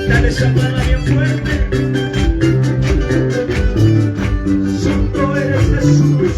Dale esa palma bien fuerte. Santo eres Jesús.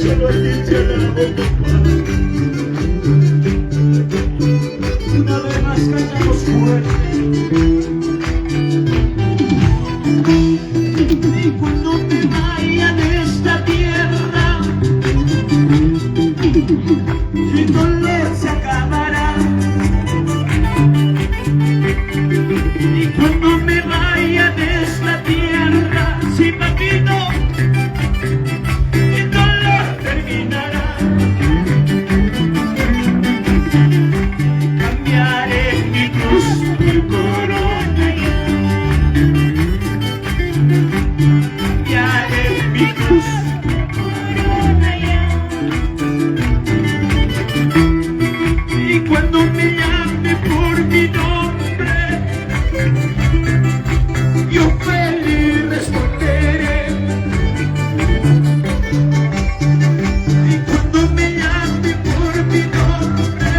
Solo a ti te alabo, papá. Una vez más cantamos fuerte. Y cuando me vaya de esta tierra, el dolor se acabará. Y cuando me vaya de esta tierra, sí, papito, el dolor terminará. Cambiaré mi cruz por corona ya. Cambiaré mi cruz por corona ya. Y cuando me llame por mi nombre, yo feliz responderé. Y cuando me llame por mi nombre,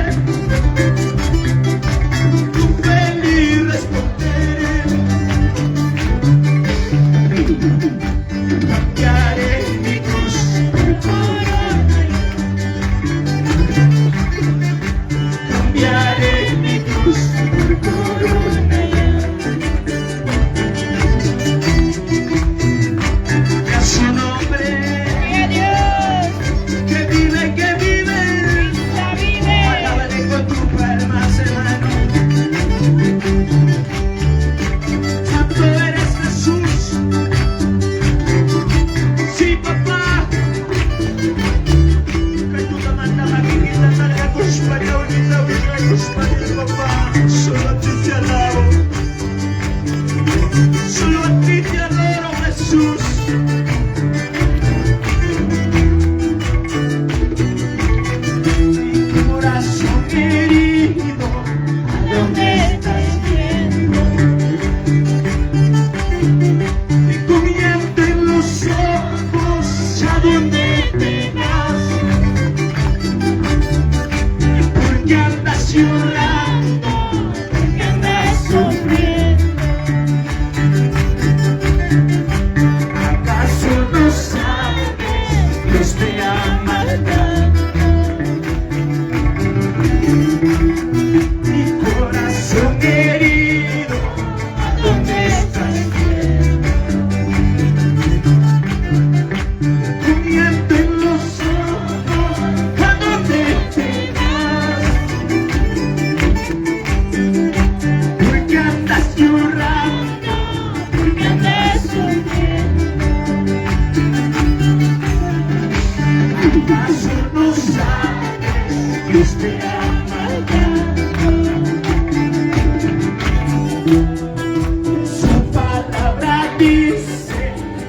yo feliz responderé. Cambiaré mi cruz por corona. Cambiaré mi cruz por corona. Y a su nombre, que vive, alábale con tus palmas, hermano. Santo eres Jesús. Sí, papá. Que tú te mandas maquinita, salga con España unida, vida con España, papá. Solo a ti te alabo. Solo a ti te adoro, Jesús. Mi corazón herido, ¿a dónde estás yendo? Y con llanto en los ojos, ¿a dónde te vas? ¿Por qué andas llorando? ¿Por qué andas sufriendo? ¿Acaso no sabes? Dios te ama tanto. Mi corazón herido, ¿a dónde estás yendo? Con llanto en los ojos, ¿a dónde te vas? ¿Por qué andas llorando? ¿Por qué andas sufriendo? ¿Acaso no sabes? Dios te ama tanto. Su palabra dice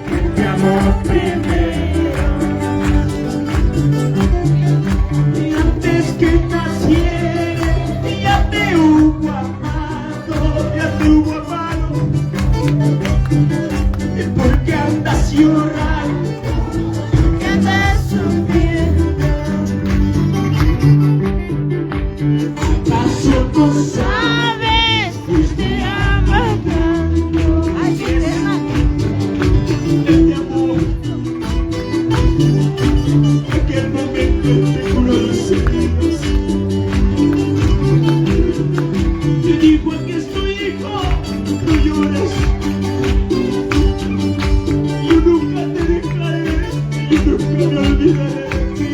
que te amó primero. Y antes que naciera, ya te hubo amado, ya te hubo amado. ¿Y por qué andas llorando? ¿Por qué andas sufriendo? ¿Acaso no sabes? Dios te ama tanto. Así es, hermano. Él te amó. Aquel momento te curó las heridas. Te dijo, aquí estoy, hijo, no llores. Yo nunca te dejaré, yo nunca me olvidaré de ti.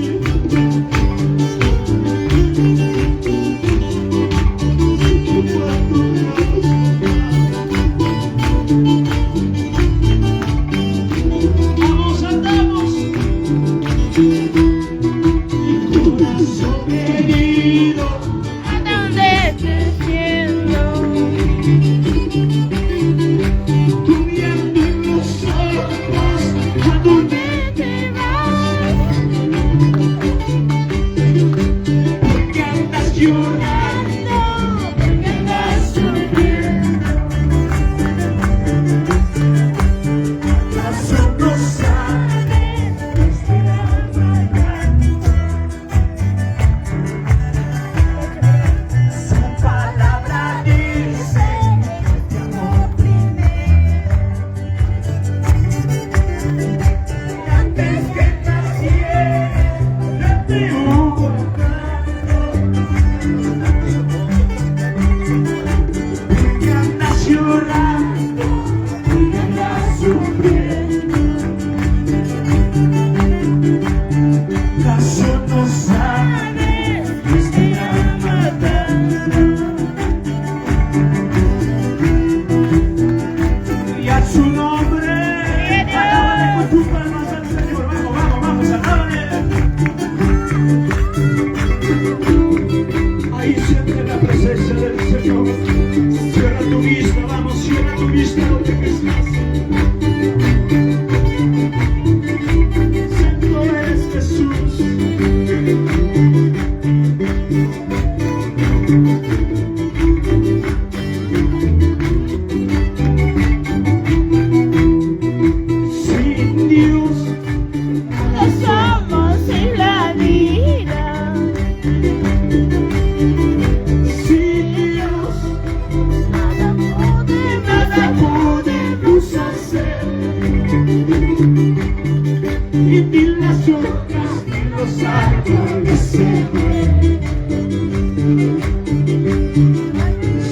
presencia del Señor. Cierra tu vista, vamos, cierra tu vista donde que estás. Santo es Jesús. Sin Dios No somos en la vida. sin Dios Nada nada podemos hacer. Y ni las hojas ni los árboles se mueven.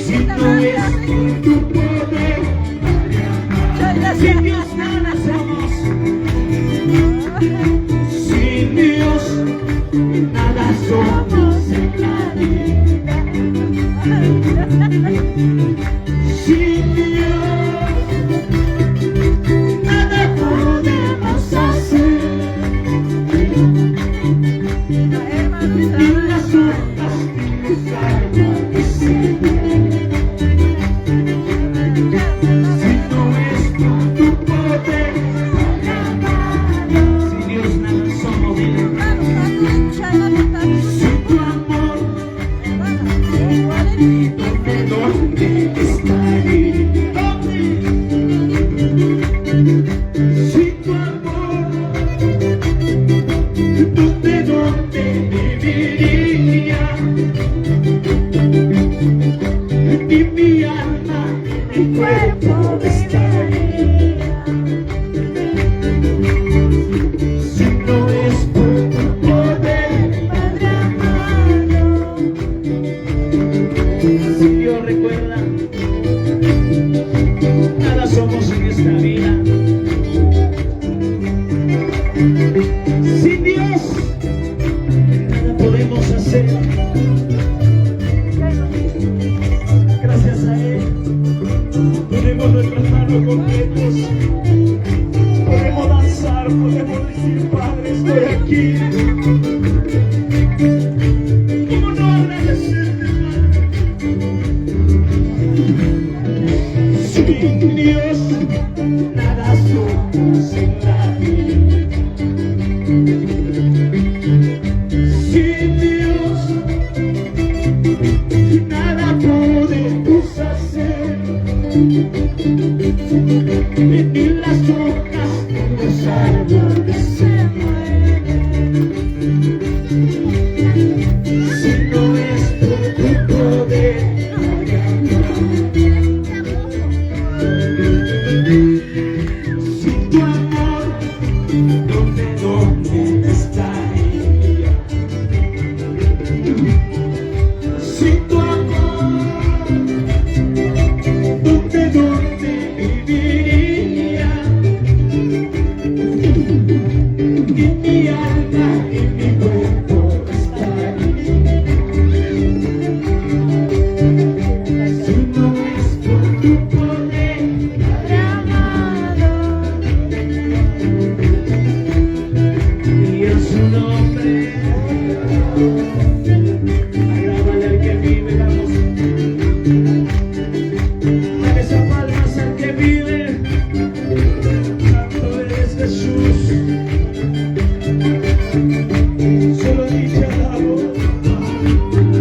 Si no es por tu poder, sin Dios nada somos. Sin Dios nada somos en la vida. Sin Dios nada podemos hacer. Ni las hojas ni los árboles se mueven. Si no es por tu poder, sin Dios nada somos. Dile. Sin tu amor, ¿dónde estaría? Sin tu amor, ¿dónde viviría? Ni mi alma, ni mi cuerpo estaría. Si no es por tu poder, Padre amado, si Dios recuerda, nada somos en esta vida. Sin Dios, nada podemos hacer. Gracias a Él, podemos retratarlo completos. Podemos danzar, podemos decir, Padre, estoy aquí. ¿Cómo no agradecerte, Padre? Sin Dios, nada somos en la vida. Sin Dios, nada podemos hacer. Ni las hojas ni los árboles se mueven. Si no es por tu poder, sin tu amor, ¿dónde estaría? Sin tu